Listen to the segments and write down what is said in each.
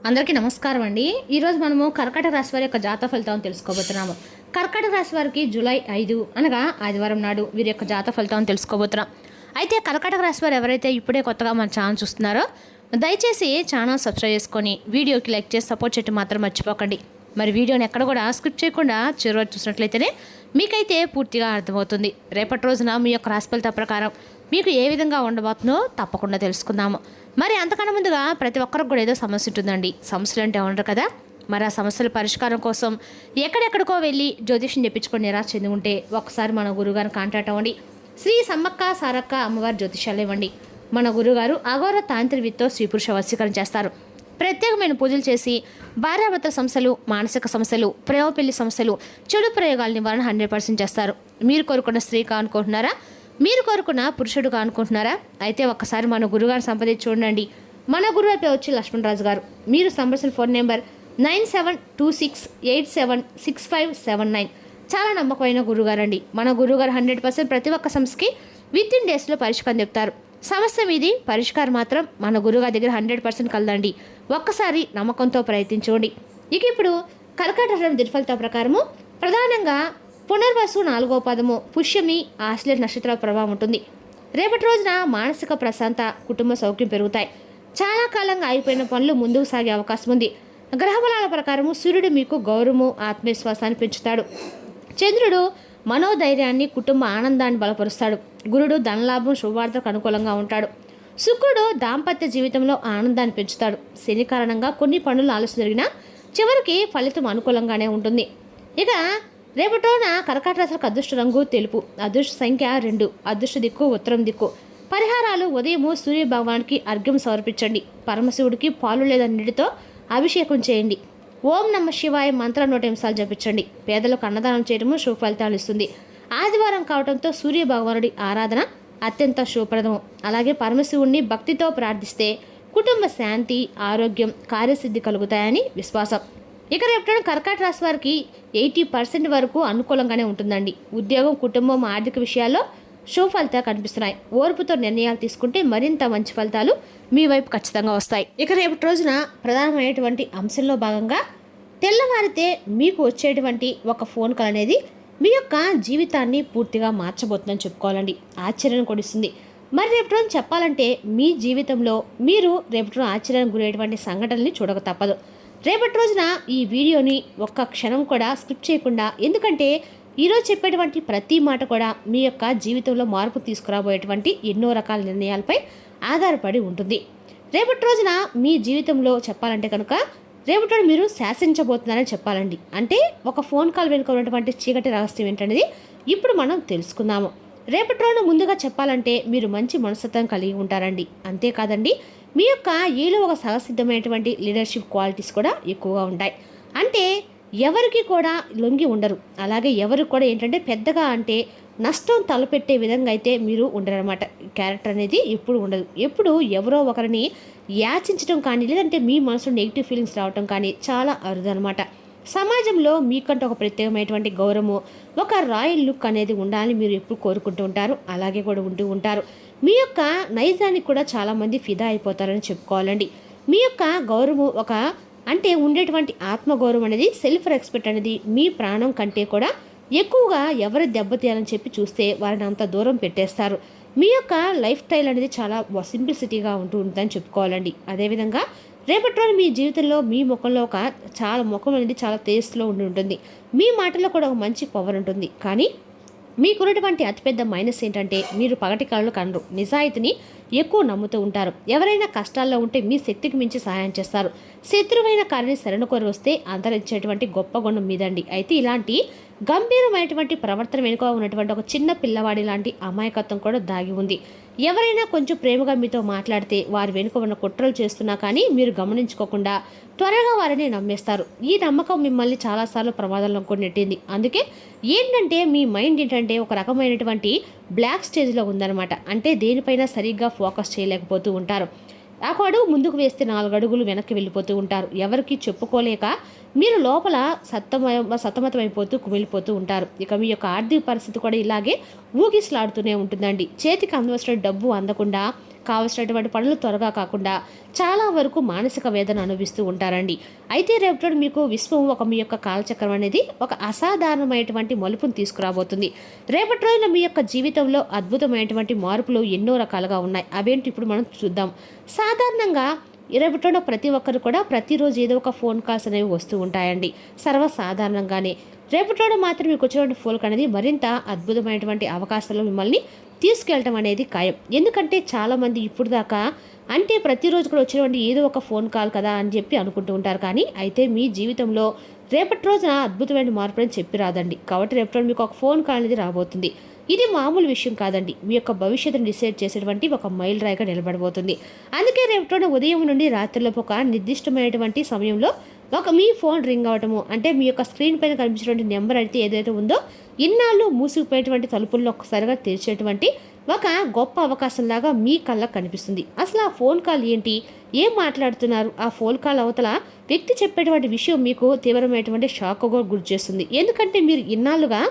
అందరికీ నమస్కారం అండి. ఈరోజు మనము కర్కాటక రాశి వారి యొక్క జాతక ఫలితాలను తెలుసుకోబోతున్నాము. కర్కాటక రాశి వారికి జూలై 5 అనగా ఆదివారం నాడు వీరి యొక్క జాతక ఫలితాలను తెలుసుకోబోతున్నాం. అయితే కర్కాటక రాశి వారు ఎవరైతే ఇప్పుడే కొత్తగా మన ఛానల్ చూస్తున్నారో దయచేసి ఛానల్ సబ్స్క్రైబ్ చేసుకొని వీడియోకి లైక్ చేసి సపోర్ట్ చేయడం మాత్రం మర్చిపోకండి. మరి వీడియోని ఎక్కడ కూడా స్కిప్ చేయకుండా చివరి వరకు చూసినట్లయితేనే మీకైతే పూర్తిగా అర్థమవుతుంది. రేపటి రోజున మీ యొక్క రాశి ఫలితాల ప్రకారం మీకు ఏ విధంగా ఉండబోతుందో తప్పకుండా తెలుసుకుందాము. మరి అంతకన్నా ముందుగా ప్రతి ఒక్కరికి కూడా ఏదో సమస్య ఉంటుందండి. సమస్యలు అంటే ఉండరు కదా. మరి ఆ సమస్యల పరిష్కారం కోసం ఎక్కడెక్కడికో వెళ్ళి జ్యోతిష్యం చెప్పించుకొని నిరాశ చెంది ఉంటే ఒకసారి మన గురువుగారిని కాంటాక్ట్ అవ్వండి. శ్రీ సమ్మక్క సారక్క అమ్మవారి జ్యోతిష్యాలు ఇవ్వండి. మన గురుగారు అఘోర తాంత్రికతో స్త్రీ పురుష వశీకరణ చేస్తారు. ప్రత్యేకమైన పూజలు చేసి భార్యాభర్తల సమస్యలు, మానసిక సమస్యలు, ప్రేమ పెళ్లి సమస్యలు, చెడు ప్రయోగాల నివారణ 100% చేస్తారు. మీరు కోరుకున్న స్త్రీ కానుకుంటున్నారా? మీరు కోరుకున్న పురుషుడు కానుకుంటున్నారా? అయితే ఒక్కసారి మన గురుగారిని సంప్రదించి చూడండి. మన గురువు పేరు వచ్చి లక్ష్మణరాజు గారు. మీరు సంప్రదించిన ఫోన్ నెంబర్ 9726876579. చాలా నమ్మకమైన గురుగారండి. మన గురుగారు 100% ప్రతి ఒక్క సమస్యకి వితిన్ డేస్లో పరిష్కారం చెప్తారు. సమస్య మీది, పరిష్కారం మాత్రం మన గురుగారి దగ్గర 100% కలదండి. ఒక్కసారి నమ్మకంతో ప్రయత్నించండి. ఇక ఇప్పుడు కర్కాటక రాశి దినఫలిత ప్రకారము ప్రధానంగా పునర్వసు 4వ పదము, పుష్యమి, ఆశ్లేష నక్షత్రాల ప్రభావం ఉంటుంది. రేపటి రోజున మానసిక ప్రశాంత, కుటుంబ సౌఖ్యం పెరుగుతాయి. చాలా కాలంగా ఆగిపోయిన పనులు ముందుకు సాగే అవకాశం ఉంది. గ్రహబలాల ప్రకారము సూర్యుడు మీకు గౌరవము, ఆత్మవిశ్వాసాన్ని పెంచుతాడు. చంద్రుడు మనోధైర్యాన్ని, కుటుంబ ఆనందాన్ని బలపరుస్తాడు. గురుడు ధనలాభం, శుభవార్తకు అనుకూలంగా ఉంటాడు. శుక్రుడు దాంపత్య జీవితంలో ఆనందాన్ని పెంచుతాడు. శని కారణంగా కొన్ని పనులు ఆలస్యం జరిగినా చివరికి ఫలితం అనుకూలంగానే ఉంటుంది. ఇక రేపటిన కర్కాటక రాశికి అదృష్ట రంగు తెలుపు, అదృష్ట సంఖ్య 2, అదృష్ట దిక్కు ఉత్తరం దిక్కు. పరిహారాలు: ఉదయము సూర్య భగవానికి అర్ఘ్యం సమర్పించండి. పరమశివుడికి పాలు లేదా నీటితో అభిషేకం చేయండి. ఓం నమ శివాయ మంత్రం 100 నిమిషాలు జపించండి. పేదలకు అన్నదానం చేయడము శుభ ఫలితాలు ఇస్తుంది. ఆదివారం కావడంతో సూర్య భగవానుడి ఆరాధన అత్యంత శుభప్రదము. అలాగే పరమశివుడిని భక్తితో ప్రార్థిస్తే కుటుంబ శాంతి, ఆరోగ్యం, కార్యసిద్ధి కలుగుతాయని విశ్వాసం. ఇక రేపటి కర్కాటక రాశి వారికి 80% వరకు అనుకూలంగానే ఉంటుందండి. ఉద్యోగం, కుటుంబం, ఆర్థిక విషయాల్లో శుభ ఫలితాలు కనిపిస్తున్నాయి. ఓర్పుతో నిర్ణయాలు తీసుకుంటే మరింత మంచి ఫలితాలు మీ వైపు ఖచ్చితంగా వస్తాయి. ఇక రేపటి రోజున ప్రధానమైనటువంటి అంశంలో భాగంగా తెల్లవారితే మీకు వచ్చేటువంటి ఒక ఫోన్ కాల్ అనేది మీ యొక్క జీవితాన్ని పూర్తిగా మార్చబోతుందని చెప్పుకోవాలండి. ఆశ్చర్యం కొడిస్తుంది. మరి రేపటి రోజు చెప్పాలంటే మీ జీవితంలో మీరు రేపటి రోజు ఆశ్చర్యానికి గురయ్యేటువంటి సంఘటనల్ని చూడక తప్పదు. రేపటి రోజున ఈ వీడియోని ఒక్క క్షణం కూడా స్కిప్ చేయకుండా, ఎందుకంటే ఈరోజు చెప్పేటువంటి ప్రతి మాట కూడా మీ యొక్క జీవితంలో మార్పు తీసుకురాబోయేటువంటి ఎన్నో రకాల నిర్ణయాలపై ఆధారపడి ఉంటుంది. రేపటి రోజున మీ జీవితంలో చెప్పాలంటే కనుక రేపటి రోజు మీరు శాసించబోతున్నారని చెప్పాలండి. అంటే ఒక ఫోన్ కాల్ వెనుక ఉన్నటువంటి చీకటి రహస్యం ఏంటనేది ఇప్పుడు మనం తెలుసుకుందాము. రేపటి రోజున ముందుగా చెప్పాలంటే మీరు మంచి మనస్తత్వం కలిగి ఉంటారండి. అంతేకాదండి, మీ యొక్క ఏలో ఒక సహసిద్ధమైనటువంటి లీడర్షిప్ క్వాలిటీస్ కూడా ఎక్కువగా ఉంటాయి. అంటే ఎవరికి కూడా లొంగి ఉండరు. అలాగే ఎవరికి కూడా ఏంటంటే పెద్దగా అంటే నష్టం తలపెట్టే విధంగా అయితే మీరు ఉండరనమాట. క్యారెక్టర్ అనేది ఎప్పుడు ఉండదు. ఎప్పుడు ఎవరో ఒకరిని యాచించడం కానీ, లేదంటే మీ మనసులో నెగిటివ్ ఫీలింగ్స్ రావటం కానీ చాలా అరుదు అనమాట. సమాజంలో మీకంటే ఒక ప్రత్యేకమైనటువంటి గౌరవము, ఒక రాయల్ లుక్ అనేది ఉండాలని మీరు ఎప్పుడు కోరుకుంటూ ఉంటారు. అలాగే కూడా ఉంటూ ఉంటారు. మీ యొక్క నైజానికి కూడా చాలామంది ఫిదా అయిపోతారని చెప్పుకోవాలండి. మీ యొక్క గౌరవం ఒక అంటే ఉండేటువంటి ఆత్మగౌరవం అనేది, సెల్ఫ్ రెస్పెక్ట్ అనేది మీ ప్రాణం కంటే కూడా ఎక్కువగా ఎవరు దెబ్బతీయాలని చెప్పి చూస్తే వారిని అంత దూరం పెట్టేస్తారు. మీ యొక్క లైఫ్ స్టైల్ అనేది చాలా సింప్లిసిటీగా ఉంటూ ఉంటుందని చెప్పుకోవాలండి. అదేవిధంగా రేపటి రోజు మీ జీవితంలో మీ ముఖంలో ముఖం అనేది చాలా తేజస్సులో ఉండి ఉంటుంది. మీ మాటల్లో కూడా ఒక మంచి పవర్ ఉంటుంది. కానీ మీకున్నటువంటి అతిపెద్ద మైనస్ ఏంటంటే మీరు పగటి కళలు కనరు. నిజాయితీని ఎక్కువ నమ్ముతూ ఉంటారు. ఎవరైనా కష్టాల్లో ఉంటే మీ శక్తికి మించి సహాయం చేస్తారు. శత్రువైన కార్యాన్ని శరణ కోరి వస్తే అంతరించేటువంటి గొప్ప గుణం మీదండి. అయితే ఇలాంటి గంభీరమైనటువంటి ప్రవర్తన వెనుక ఉన్నటువంటి ఒక చిన్న పిల్లవాడి లాంటి అమాయకత్వం కూడా దాగి ఉంది. ఎవరైనా కొంచెం ప్రేమగా మీతో మాట్లాడితే వారి వెనుక ఉన్న కుట్రలు చేస్తున్నా కానీ మీరు గమనించుకోకుండా త్వరగా వారిని నమ్మేస్తారు. ఈ నమ్మకం మిమ్మల్ని చాలాసార్లు ప్రమాదంలో కూడా నెట్టింది. అందుకే ఏంటంటే మీ మైండ్ ఏంటంటే ఒక రకమైనటువంటి బ్లాక్ స్టేజ్లో ఉందన్నమాట. అంటే దేనిపైన సరిగ్గా ఫోకస్ చేయలేకపోతూ ఉంటారు. ఒక అడుగు ముందుకు వేస్తే 4 అడుగులు వెనక్కి వెళ్ళిపోతూ ఉంటారు. ఎవరికి చెప్పుకోలేక మీరు లోపల సతమతమైపోతూ కుమిలిపోతూ ఉంటారు. ఇక మీ యొక్క ఆర్థిక పరిస్థితి కూడా ఇలాగే ఊగిసలాడుతూనే ఉంటుందండి. చేతికి అందవలసిన డబ్బు అందకుండా కావలసినటువంటి పనులు త్వరగా కాకుండా చాలా వరకు మానసిక వేదన అనుభవిస్తూ ఉంటారండి. అయితే రేపటి మీకు విశ్వం మీ యొక్క కాలచక్రం అనేది ఒక అసాధారణమైనటువంటి మలుపును తీసుకురాబోతుంది. రేపటి రోజున మీ యొక్క జీవితంలో అద్భుతమైనటువంటి మార్పులు ఎన్నో రకాలుగా ఉన్నాయి. అవేంటి ఇప్పుడు మనం చూద్దాం. సాధారణంగా రేపటిలో ప్రతి ఒక్కరు కూడా ప్రతిరోజు ఏదో ఒక ఫోన్ కాల్స్ అనేవి వస్తూ ఉంటాయండి. సర్వసాధారణంగానే రేపటిలో మాత్రం మీకు వచ్చేటువంటి ఫోన్ అనేది మరింత అద్భుతమైనటువంటి అవకాశాలు మిమ్మల్ని తీసుకెళ్ళటం అనేది ఖాయం. ఎందుకంటే చాలామంది ఇప్పుడు దాకా అంటే ప్రతిరోజు కూడా వచ్చేటువంటి ఏదో ఒక ఫోన్ కాల్ కదా అని చెప్పి అనుకుంటూ ఉంటారు. కానీ అయితే మీ జీవితంలో రేపటి రోజున అద్భుతమైన మార్పు అని చెప్పి రాదండి. కాబట్టి రేపటి మీకు ఒక ఫోన్ కాల్ అనేది రాబోతుంది. ఇది మామూలు విషయం కాదండి. మీ యొక్క భవిష్యత్తును డిసైడ్ చేసేటువంటి ఒక మైల్ రాయిగా నిలబడబోతుంది. అందుకే రేపటి ఉదయం నుండి రాత్రిలోపు ఒక నిర్దిష్టమైనటువంటి సమయంలో మీ ఫోన్ రింగ్ అవటము, అంటే మీ యొక్క స్క్రీన్ పైన కనిపించినటువంటి నెంబర్ అయితే ఏదైతే ఉందో ఇన్నాళ్ళు మూసిపోయేటువంటి తలుపుల్లో ఒక్కసారిగా తెరిచేటువంటి ఒక గొప్ప అవకాశంలాగా మీ కళ్ళకు కనిపిస్తుంది. అసలు ఆ ఫోన్ కాల్ ఏంటి, ఏం మాట్లాడుతున్నారు, ఆ ఫోన్ కాల్ అవతల వ్యక్తి చెప్పేటువంటి విషయం మీకు తీవ్రమైనటువంటి షాక్గా గురి చేస్తుంది. ఎందుకంటే మీరు ఇన్నాళ్ళుగా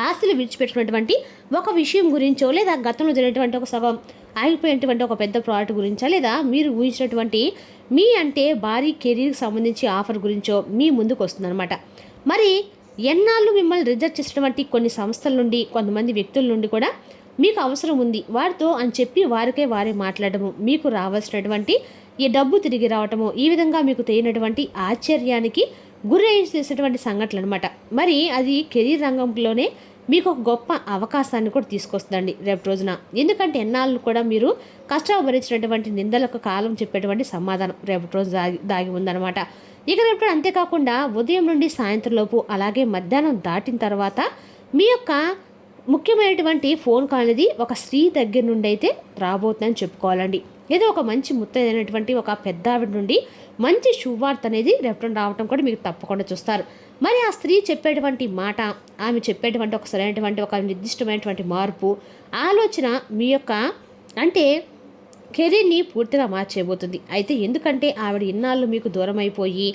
ఆశలు విడిచిపెట్టినటువంటి ఒక విషయం గురించో, లేదా గతంలో జరిగినటువంటి ఒక సగం ఆగిపోయినటువంటి ఒక పెద్ద ప్రాజెక్ట్ గురించో, లేదా మీరు ఊహించినటువంటి మీ అంటే భారీ కెరీర్కి సంబంధించి ఆఫర్ గురించో మీ ముందుకు వస్తుందన్నమాట. మరి ఎన్నాళ్ళు మిమ్మల్ని రిజెక్ట్ చేసినటువంటి కొన్ని సంస్థల నుండి, కొంతమంది వ్యక్తుల నుండి కూడా మీకు అవసరం ఉంది వారితో అని చెప్పి వారే మాట్లాడము, మీకు రావాల్సినటువంటి ఈ డబ్బు తిరిగి రావటము, ఈ విధంగా మీకు తెలియనటువంటి ఆశ్చర్యానికి గురి చేసేటువంటి సంఘటనలు అనమాట. మరి అది కెరీర్ రంగంలోనే మీకు ఒక గొప్ప అవకాశాన్ని కూడా తీసుకొస్తుందండి రేపు రోజున. ఎందుకంటే ఎన్నాళ్ళు కూడా మీరు కష్టపరిచినటువంటి నిందలకు కాలం చెప్పేటువంటి సమాధానం రేపటి రోజు దాగి ఉందన్నమాట. ఇక రేపు అంతేకాకుండా ఉదయం నుండి సాయంత్రం లోపు, అలాగే మధ్యాహ్నం దాటిన తర్వాత మీ యొక్క ముఖ్యమైనటువంటి ఫోన్ కాల్ అనేది ఒక స్త్రీ దగ్గర నుండి అయితే రాబోతుందని చెప్పుకోవాలండి. ఏదో ఒక మంచి ముత్తైనటువంటి ఒక పెద్ద ఆవిడ నుండి మంచి శుభవార్త అనేది రేపటి రావటం కూడా మీకు తప్పకుండా చూస్తారు. మరి ఆ స్త్రీ చెప్పేటువంటి మాట, ఆమె చెప్పేటువంటి ఒక సరైనటువంటి ఒక నిర్దిష్టమైనటువంటి మార్పు ఆలోచన మీ యొక్క అంటే కెరీర్ని పూర్తిగా మార్చేయబోతుంది. అయితే ఎందుకంటే ఆవిడ ఇన్నాళ్ళు మీకు దూరం అయిపోయి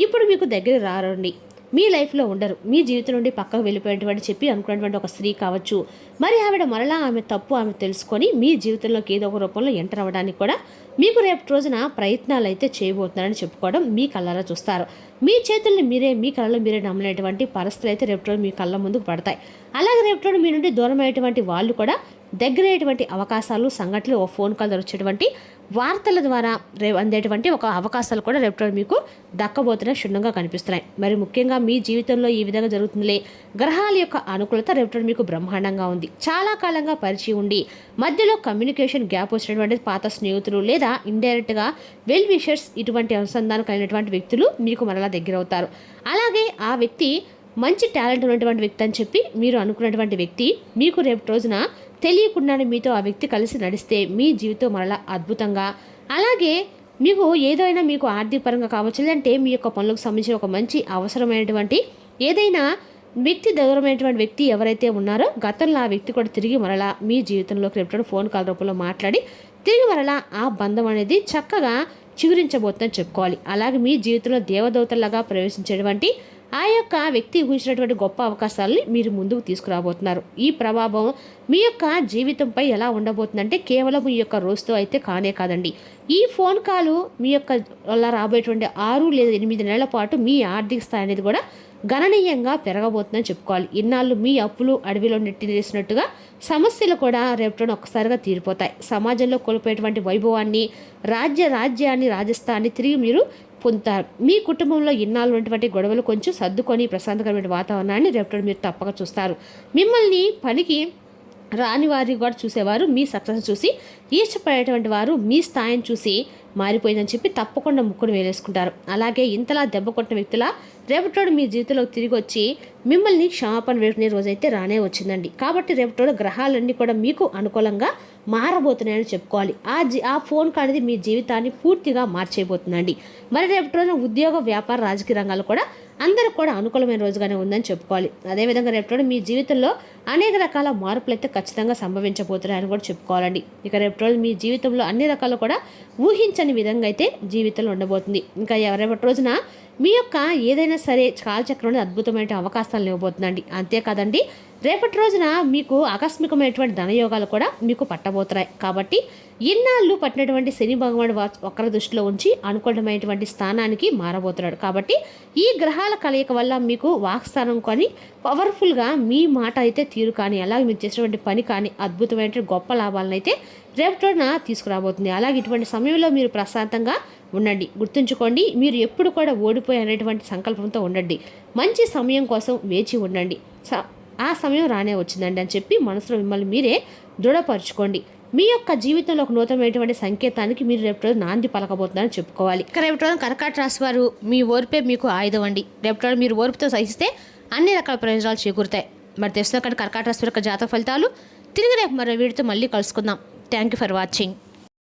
ఇప్పుడు మీకు దగ్గర రారండి, మీ లైఫ్లో ఉండరు, మీ జీవితం నుండి పక్కకు వెళ్ళిపోయినటువంటి చెప్పి అనుకున్నటువంటి ఒక స్త్రీ కావచ్చు. మరి ఆవిడ మరలా ఆమె తప్పు ఆమె తెలుసుకొని మీ జీవితంలోకి ఏదో ఒక రూపంలో ఎంటర్ అవ్వడానికి కూడా మీకు రేపటి రోజున ప్రయత్నాలు అయితే చేయబోతున్నారని చెప్పుకోవడం మీ కళ్ళలో చూస్తారు. మీ చేతుల్ని మీరే, మీ కళ్ళలో మీరే నమ్మలేటువంటి పరిస్థితులు అయితే రేపటి రోజు మీ కళ్ళ ముందుకు పడతాయి. అలాగే రేపటి రోజు మీ నుండి దూరం అయ్యేటువంటి వాళ్ళు కూడా దగ్గరయ్యేటువంటి అవకాశాలు, సంఘటనలు, ఓ ఫోన్ కాల్ వచ్చేటువంటి వార్తల ద్వారా అందేటువంటి ఒక అవకాశాలు కూడా రేపటి మీకు దక్కబోతున్న క్షుణ్ణంగా కనిపిస్తున్నాయి. మరి ముఖ్యంగా మీ జీవితంలో ఈ విధంగా జరుగుతుందిలే, గ్రహాల యొక్క అనుకూలత రేపటి మీకు బ్రహ్మాండంగా ఉంది. చాలా కాలంగా పరిచయం ఉండి మధ్యలో కమ్యూనికేషన్ గ్యాప్ వచ్చినటువంటి పాత స్నేహితులు, లేదా ఇండైరెక్ట్గా వెల్ విషర్స్, ఇటువంటి అనుసంధానం కలిగినటువంటి వ్యక్తులు మీకు మరలా దగ్గర అవుతారు. అలాగే ఆ వ్యక్తి మంచి టాలెంట్ ఉన్నటువంటి వ్యక్తి అని చెప్పి మీరు అనుకున్నటువంటి వ్యక్తి మీకు రేపటి రోజున తెలియకుండానే మీతో ఆ వ్యక్తి కలిసి నడిస్తే మీ జీవితం మరలా అద్భుతంగా, అలాగే మీకు ఏదైనా మీకు ఆర్థిక పరంగా కావచ్చు, లేదంటే మీ యొక్క పనులకు సంబంధించిన ఒక మంచి అవసరమైనటువంటి ఏదైనా వ్యక్తి, దూరమైనటువంటి వ్యక్తి ఎవరైతే ఉన్నారో గతంలో ఆ వ్యక్తి కూడా తిరిగి మరలా మీ జీవితంలోకి రేపటి ఫోన్ కాల్ రూపంలో మాట్లాడి తిరిగి మరలా ఆ బంధం అనేది చక్కగా చిగురించబోతుందని చెప్పుకోవాలి. అలాగే మీ జీవితంలో దేవదూతలాగా ప్రవేశించేటువంటి ఆ యొక్క వ్యక్తి ఊహించినటువంటి గొప్ప అవకాశాలని మీరు ముందుకు తీసుకురాబోతున్నారు. ఈ ప్రభావం మీ యొక్క జీవితంపై ఎలా ఉండబోతుందంటే కేవలం ఈ యొక్క రోజుతో అయితే కానే కాదండి. ఈ ఫోన్ కాలు మీ యొక్క వల్ల రాబోయేటువంటి 6 లేదా 8 నెలల పాటు మీ ఆర్థిక స్థాయి అనేది కూడా గణనీయంగా పెరగబోతుందని చెప్పుకోవాలి. ఇన్నాళ్ళు మీ అప్పులు అడవిలో నెట్టివేసినట్టుగా సమస్యలు కూడా రేపటిని ఒక్కసారిగా తీరిపోతాయి. సమాజంలో కోల్పోయేటువంటి వైభవాన్ని, రాజ్యాన్ని, రాజస్థాన్ని తిరిగి మీరు పొందుతారు. మీ కుటుంబంలో ఇన్నాళ్ళు ఉన్నటువంటి గొడవలు కొంచెం సర్దుకొని ప్రశాంతకరమైన వాతావరణాన్ని రేపటి మీరు తప్పక చూస్తారు. మిమ్మల్ని పనికి రాని వారిని కూడా చూసేవారు మీ సక్సెస్ చూసి ఈర్చపడేటువంటి వారు మీ స్థాయిని చూసి మారిపోయిందని చెప్పి తప్పకుండా ముక్కును వేలేసుకుంటారు. అలాగే ఇంతలా దెబ్బ కొట్టిన వ్యక్తుల రేపటోడు మీ జీవితంలోకి తిరిగి వచ్చి మిమ్మల్ని క్షమాపణ వేసుకునే రోజైతే రానే వచ్చిందండి. కాబట్టి రేపటోడు గ్రహాలన్నీ కూడా మీకు అనుకూలంగా మారబోతున్నాయని చెప్పుకోవాలి. ఆ ఫోన్ కాల్ అనేది మీ జీవితాన్ని పూర్తిగా మార్చేయబోతుందండి. మరి రేపటి రోజున ఉద్యోగ, వ్యాపార, రాజకీయ రంగాలు కూడా అందరికి కూడా అనుకూలమైన రోజుగానే ఉందని చెప్పుకోవాలి. అదేవిధంగా రేపటి మీ జీవితంలో అనేక రకాల మార్పులు అయితే ఖచ్చితంగా సంభవించబోతున్నాయని కూడా చెప్పుకోవాలండి. ఇక రేపటి రోజు మీ జీవితంలో అన్ని రకాలు కూడా ఊహించని విధంగా అయితే జీవితంలో ఉండబోతుంది. ఇంకా రేపటి రోజున మీ యొక్క ఏదైనా సరే కాలచక్రంలో అద్భుతమైన అవకాశాలు ఇవ్వబోతుందండి. అంతేకాదండి, రేపటి రోజున మీకు ఆకస్మికమైనటువంటి ధనయోగాలు కూడా మీకు పట్టబోతున్నాయి. కాబట్టి ఇన్నాళ్ళు పట్టినటువంటి శని భగవానుడు వక్ర దృష్టిలో ఉంచి అనుకూలమైనటువంటి స్థానానికి మారబోతున్నాడు. కాబట్టి ఈ గ్రహాల కలయిక వల్ల మీకు వాక్స్థానం కానీ పవర్ఫుల్గా మీ మాట అయితే తీరు కానీ అలాగే మీరు చేసినటువంటి పని కానీ అద్భుతమైన గొప్ప లాభాలను అయితే రేపటి రోజున తీసుకురాబోతుంది. అలాగే ఇటువంటి సమయంలో మీరు ప్రశాంతంగా ఉండండి. గుర్తుంచుకోండి, మీరు ఎప్పుడు కూడా ఓడిపోయి అనేటువంటి సంకల్పంతో ఉండండి. మంచి సమయం కోసం వేచి ఉండండి. ఆ సమయం రానే వచ్చిందండి అని చెప్పి మనసులో మిమ్మల్ని మీరే దృఢపరచుకోండి. మీ యొక్క జీవితంలో ఒక నూతనమైనటువంటి సంకేతానికి మీరు రేపు రోజు నాంది పలకబోతున్నారని చెప్పుకోవాలి. ఇక రేపు రోజు కర్కాటక రాశి వారు మీ ఓర్పే మీకు ఆయుధం అండి. రేపు రోజు మీరు ఓర్పుతో సహిస్తే అన్ని రకాల ప్రయోజనాలు చేకూరుతాయి. మరి తెలుసుకున్న కర్కాటక రాశి యొక్క జాతక ఫలితాలు తిరిగి రేపు మరో వీడితో మళ్ళీ కలుసుకుందాం. Thank you for watching.